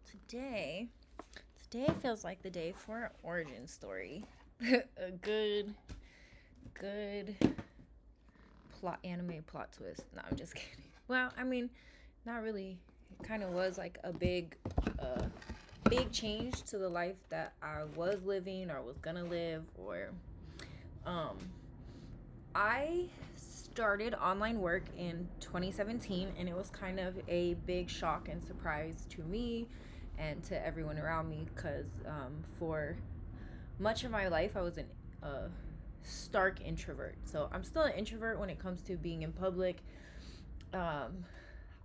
Today feels like the day for an origin story. A good anime plot twist. No, I'm just kidding. Well, I mean, not really. It kind of was like a big change to the life that I was living or was gonna live. Or, um, I started online work in 2017, and it was kind of a big shock and surprise to me and to everyone around me because for much of my life I was a stark introvert. So I'm still an introvert when it comes to being in public. um,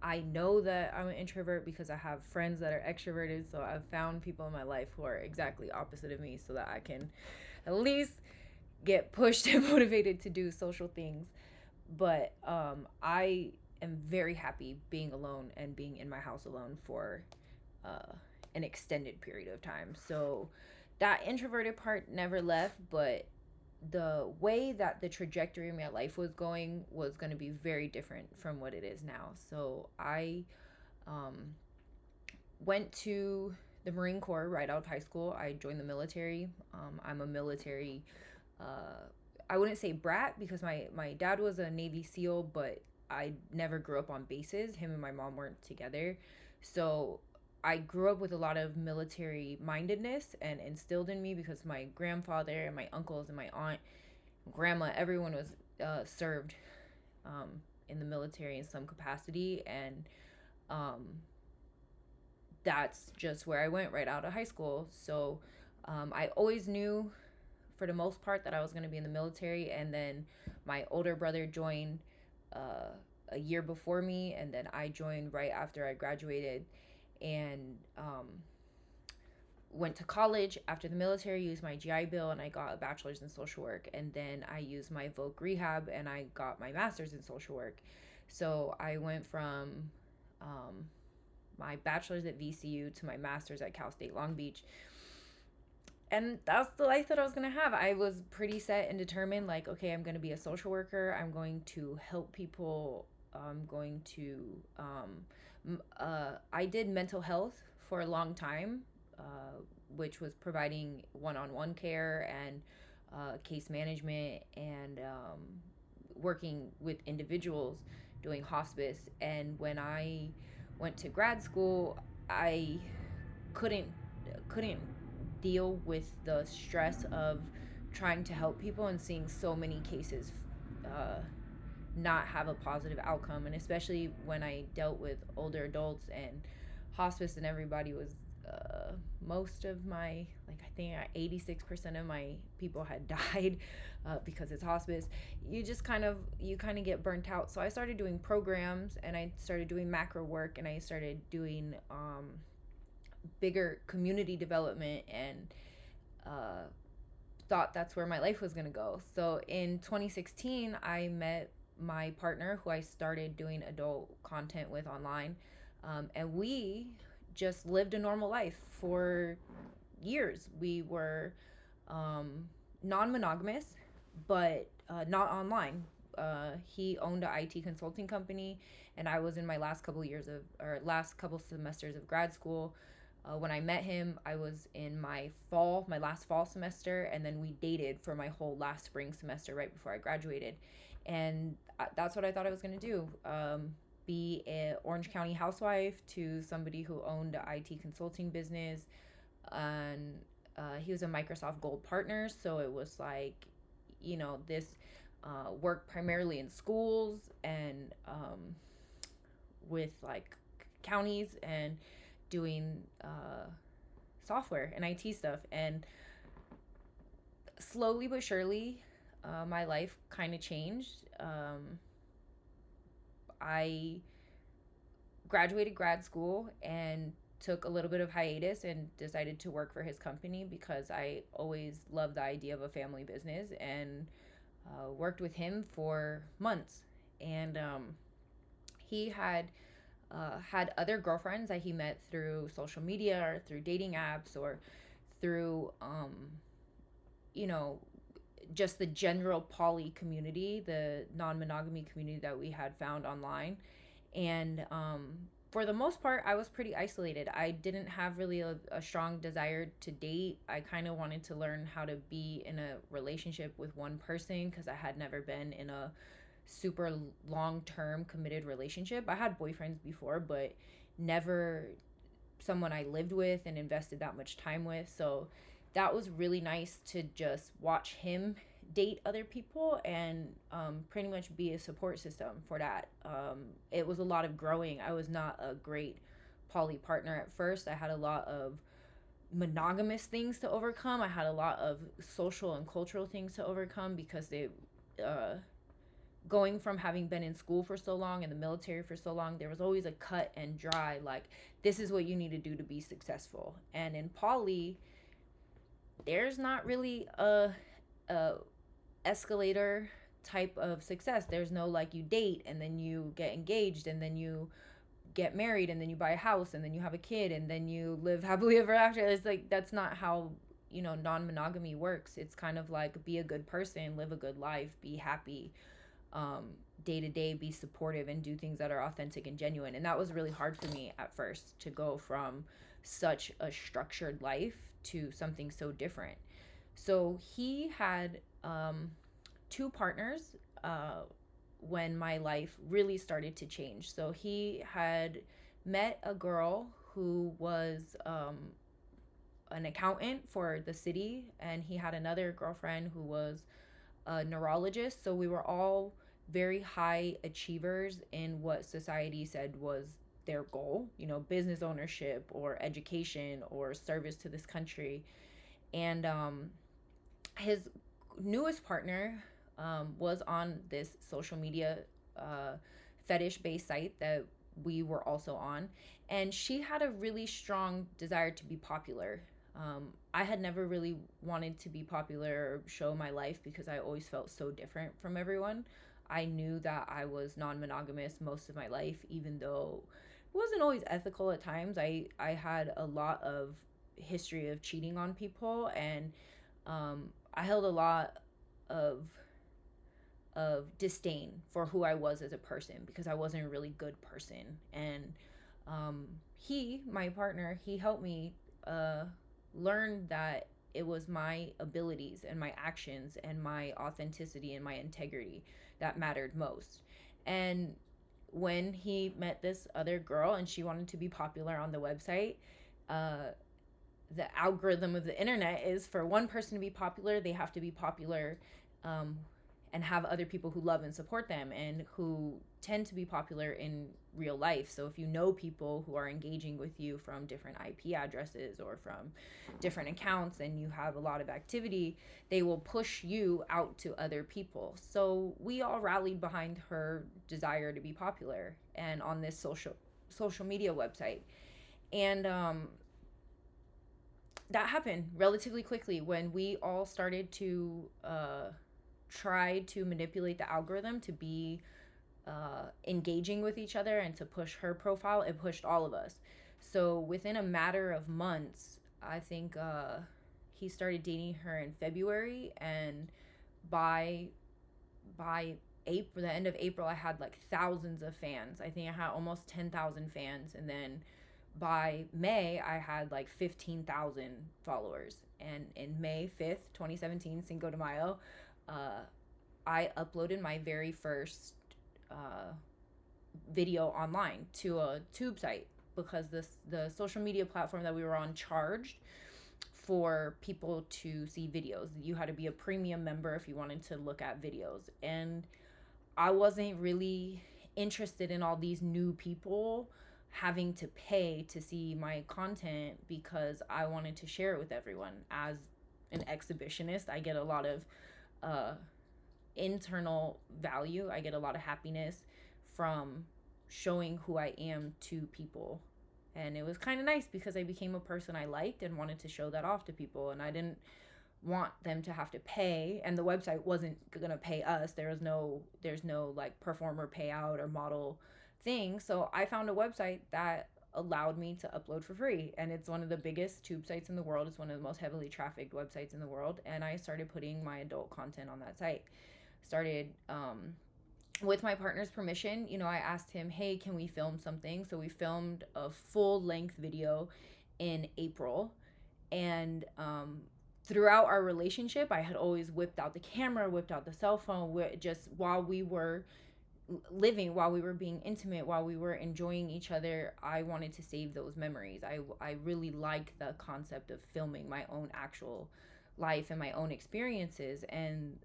I know that I'm an introvert because I have friends that are extroverted, so I've found people in my life who are exactly opposite of me so that I can at least get pushed and motivated to do social things. But I am very happy being alone and being in my house alone for uh, an extended period of time. So that introverted part never left, but the way that the trajectory of my life was going to be very different from what it is now. So I um, went to the Marine Corps right out of high school. I joined the military. I'm a military, uh, I wouldn't say brat because my dad was a Navy SEAL, but I never grew up on bases. Him and my mom weren't together. So I grew up with a lot of military mindedness and instilled in me because my grandfather and my uncles and my aunt, grandma, everyone was served um, in the military in some capacity. And um, that's just where I went right out of high school. So I always knew for the most part that I was going to be in the military. And then my older brother joined uh, a year before me, and then I joined right after I graduated. And went to college after the military, used my GI Bill, and I got a bachelor's in social work. And then I used my voc rehab and I got my master's in social work. So I went from um, my bachelor's at VCU to my master's at Cal State Long Beach. And that's the life that I was going to have. I was pretty set and determined, like, okay, I'm going to be a social worker. I'm going to help people. I'm going to, I did mental health for a long time, which was providing one on one care and case management and working with individuals doing hospice. And when I went to grad school, I couldn't couldn't deal with the stress of trying to help people and seeing so many cases uh, not have a positive outcome. And especially when I dealt with older adults and hospice, and everybody was most of my, like, I think 86% of my people had died because it's hospice. You kind of get burnt out. So I started doing programs, and I started doing macro work, and I started doing bigger community development, and uh, thought that's where my life was going to go. So in 2016, I met my partner who I started doing adult content with online. And we just lived a normal life for years. We were non monogamous, but not online. He owned an IT consulting company, and I was in my last couple semesters of grad school. When I met him, I was in my last fall semester, and then we dated for my whole last spring semester right before I graduated. And that's what I thought I was going to do. Be an Orange County housewife to somebody who owned an IT consulting business. And he was a Microsoft Gold partner. So it was like, this work primarily in schools and with like counties, and doing software and IT stuff. And slowly but surely, my life kind of changed. I graduated grad school and took a little bit of hiatus and decided to work for his company because I always loved the idea of a family business, and worked with him for months. And he had other girlfriends that he met through social media or through dating apps or through you know just the general poly community, the non-monogamy community that we had found online. And for the most part, I was pretty isolated. I didn't have really a strong desire to date. I kind of wanted to learn how to be in a relationship with one person because I had never been in a super long term committed relationship. I had boyfriends before, but never someone I lived with and invested that much time with. So that was really nice to just watch him date other people and pretty much be a support system for that. It was a lot of growing. I was not a great poly partner at first. I had a lot of monogamous things to overcome. I had a lot of social and cultural things to overcome because they uh, going from having been in school for so long and the military for so long, there was always a cut and dry, like, this is what you need to do to be successful. And in poly, there's not really a escalator type of success. There's no like you date and then you get engaged and then you get married and then you buy a house and then you have a kid and then you live happily ever after. It's like that's not how, non-monogamy works. It's kind of like be a good person, live a good life, be happy, day to day, be supportive, and do things that are authentic and genuine. And that was really hard for me at first, to go from such a structured life to something so different. So he had two partners when my life really started to change. So he had met a girl who was an accountant for the city, and he had another girlfriend who was a neurologist. So we were all very high achievers in what society said was their goal, business ownership or education or service to this country. And his newest partner was on this social media fetish based site that we were also on. And she had a really strong desire to be popular. I had never really wanted to be popular or show my life because I always felt so different from everyone. I knew that I was non monogamous most of my life, even though it wasn't always ethical at times. I had a lot of history of cheating on people, and I held a lot of disdain for who I was as a person because I wasn't a really good person. And my partner, he helped me learn that it was my abilities and my actions and my authenticity and my integrity that mattered most. And when he met this other girl and she wanted to be popular on the website, uh, the algorithm of the internet is for one person to be popular, they have to be popular um, and have other people who love and support them and who tend to be popular in real life. So if you know people who are engaging with you from different IP addresses or from different accounts and you have a lot of activity, they will push you out to other people. So we all rallied behind her desire to be popular and on this social media website. And that happened relatively quickly when we all started to try to manipulate the algorithm to be engaging with each other and to push her profile. It pushed all of us. So within a matter of months, I think he started dating her in February, and by April, the end of April, I had like thousands of fans. I think I had almost 10,000 fans, and then by May, I had like 15,000 followers. And in May 5th, 2017, Cinco de Mayo, I uploaded my very first video online to a tube site because the social media platform that we were on charged for people to see videos. You had to be a premium member if you wanted to look at videos. And I wasn't really interested in all these new people having to pay to see my content because I wanted to share it with everyone. As an exhibitionist, I get a lot of internal value. I get a lot of happiness from showing who I am to people. And it was kind of nice because I became a person I liked and wanted to show that off to people. And I didn't want them to have to pay, and the website wasn't gonna pay us. There's no like performer payout or model thing. So I found a website that allowed me to upload for free, and it's one of the biggest tube sites in the world. It's one of the most heavily trafficked websites in the world, and I started putting my adult content on that site. Started with my partner's permission, I asked him, hey, can we film something? So we filmed a full length video in April. And throughout our relationship, I had always whipped out the camera, whipped out the cell phone, just while we were living, while we were being intimate, while we were enjoying each other. I wanted to save those memories. I really like the concept of filming my own actual life and my own experiences. And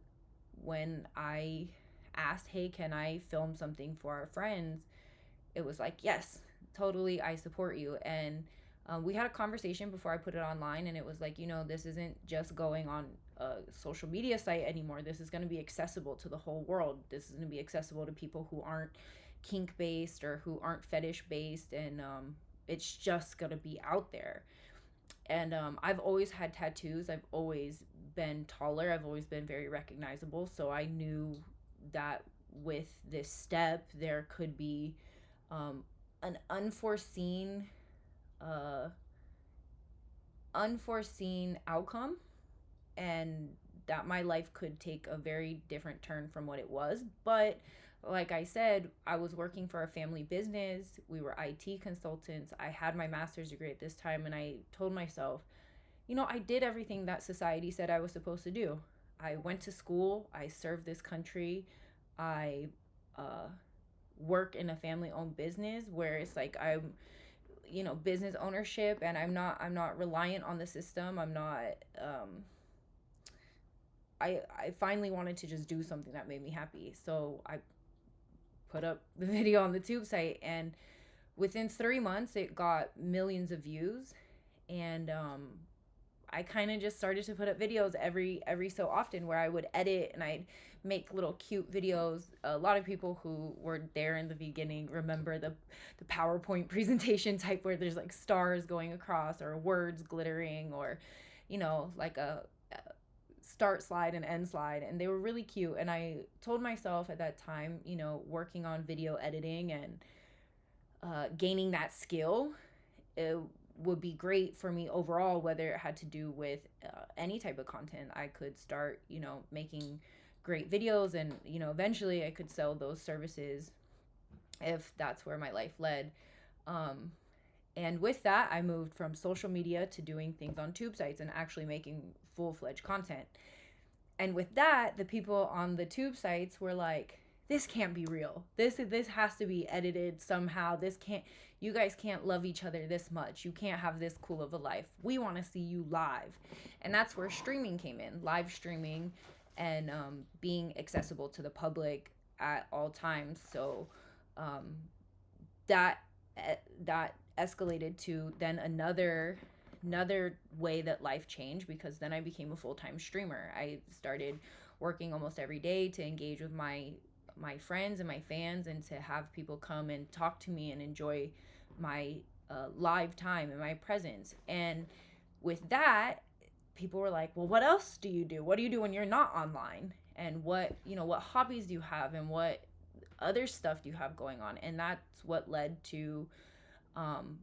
when I asked, hey, can I film something for our friends, it was like, yes, totally, I support you. And we had a conversation before I put it online, and it was like, this isn't just going on a social media site anymore. This is going to be accessible to the whole world. This is going to be accessible to people who aren't kink based or who aren't fetish based, and it's just going to be out there. And I've always had tattoos. I've always been taller. I've always been very recognizable. So I knew that with this step, there could be um, an uh, unforeseen outcome, and that my life could take a very different turn from what it was. But like I said, I was working for a family business. We were IT consultants. I had my master's degree at this time, and I told myself, I did everything that society said I was supposed to do. I went to school, I served this country, I uh, work in a family owned business where it's like I'm, business ownership, and I'm not reliant on the system. I'm not I finally wanted to just do something that made me happy. So I put up the video on the tube site, and within 3 months it got millions of views. And I kind of just started to put up videos every so often, where I would edit and I'd make little cute videos. A lot of people who were there in the beginning remember the PowerPoint presentation type, where there's like stars going across or words glittering, or like a start slide and end slide, and they were really cute. And I told myself at that time, working on video editing and gaining that skill, it would be great for me overall, whether it had to do with any type of content. I could start, making great videos, and, eventually I could sell those services if that's where my life led. Um, and with that, I moved from social media to doing things on tube sites and actually making full fledged content. And with that, the people on the tube sites were like, this can't be real. This has to be edited somehow. This can't You guys can't love each other this much. You can't have this cool of a life. We want to see you live. And that's where streaming came in, live streaming, and being accessible to the public at all times. So um, that that escalated to then another way that life changed, because then I became a full-time streamer. I started working almost every day to engage with my friends and my fans, and to have people come and talk to me and enjoy my live time and my presence. And with that, people were like, well, what else do you do? What do you do when you're not online? And what hobbies do you have, and what other stuff do you have going on? And that's what led to um,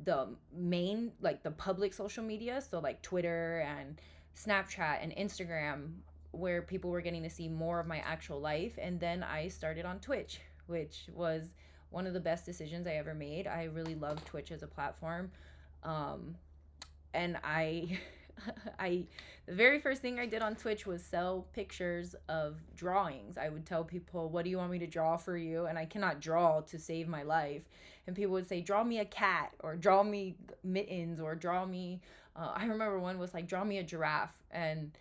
the main, like the public social media. So like Twitter and Snapchat and Instagram, where people were getting to see more of my actual life. And then I started on Twitch, which was one of the best decisions I ever made. I really love Twitch as a platform. Um, and I I the very first thing I did on Twitch was sell pictures of drawings. I would tell people, "What do you want me to draw for you?" And I cannot draw to save my life. And people would say, "Draw me a cat," or "Draw me mittens," or "Draw me." I remember one was like, "Draw me a giraffe," and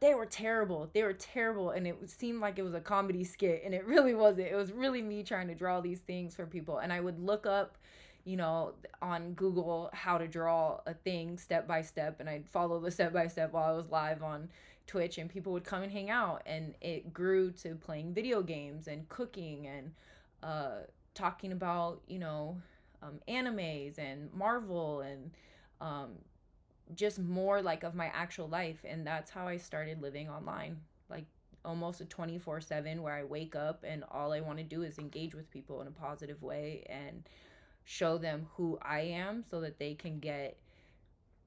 they were terrible. They were terrible, and it seemed like it was a comedy skit, and it really wasn't. It was really me trying to draw these things for people. And I would look up, on Google, how to draw a thing step by step, and I'd follow the step by step while I was live on Twitch, and people would come and hang out. And it grew to playing video games and cooking, and talking about, animes and Marvel, and um, just more like of my actual life. And that's how I started living online, like almost a 24/7, where I wake up and all I want to do is engage with people in a positive way and show them who I am, so that they can get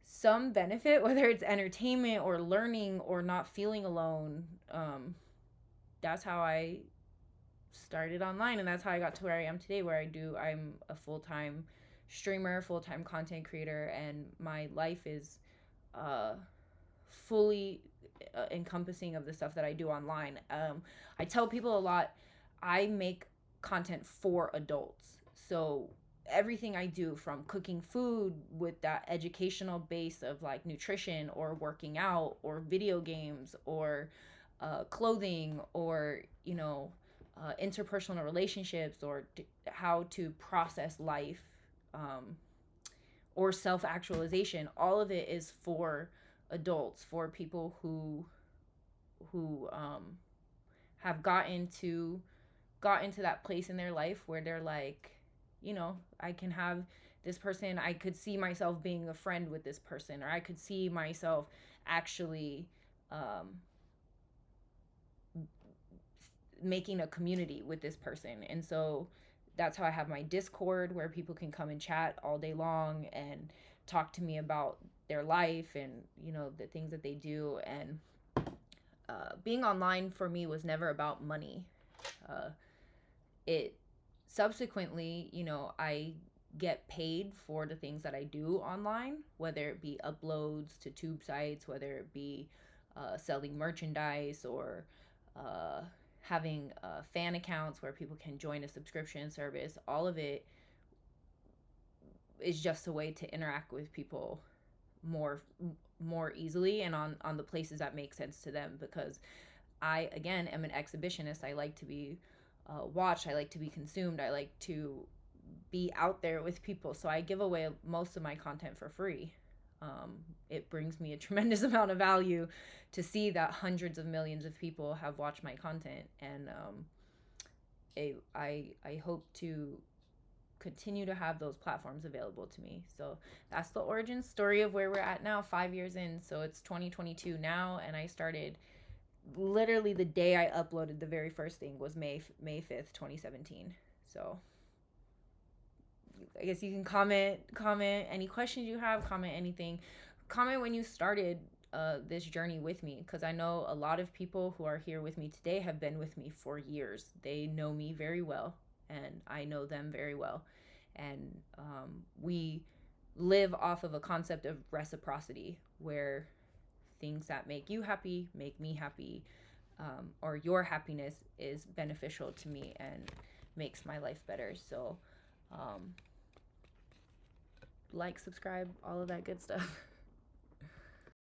some benefit, whether it's entertainment or learning or not feeling alone. That's how I started online, and that's how I got to where I am today, I'm a full-time streamer, full-time content creator, and my life is uh fully encompassing of the stuff that I do online. I tell people a lot, I make content for adults. So everything I do, from cooking food with that educational base of like nutrition or working out or video games or clothing or, interpersonal relationships or how to process life, um, or self actualization, all of it is for adults, for people who have gotten to that place in their life where they're like, I can have this person, I could see myself being a friend with this person, or I could see myself actually making a community with this person. And so that's how I have my Discord, where people can come and chat all day long and talk to me about their life and, the things that they do. And being online for me was never about money. It subsequently, I get paid for the things that I do online, whether it be uploads to tube sites, whether it be selling merchandise, or having fan accounts where people can join a subscription service. All of it is just a way to interact with people more easily and on the places that make sense to them, because I, again, am an exhibitionist. I like to be watched. I like to be consumed. I like to be out there with people. So I give away most of my content for free. It brings me a tremendous amount of value to see that hundreds of millions of people have watched my content. And I hope to continue to have those platforms available to me. So that's the origin story of where we're at now, 5 years in. So it's 2022 now, and I started literally the day I uploaded the very first thing was May 5th, 2017. So I guess you can comment any questions you have, comment anything. Comment when you started this journey with me, because I know a lot of people who are here with me today have been with me for years. They know me very well, and I know them very well. And we live off of a concept of reciprocity, where things that make you happy make me happy, or your happiness is beneficial to me and makes my life better. So like, subscribe, all of that good stuff.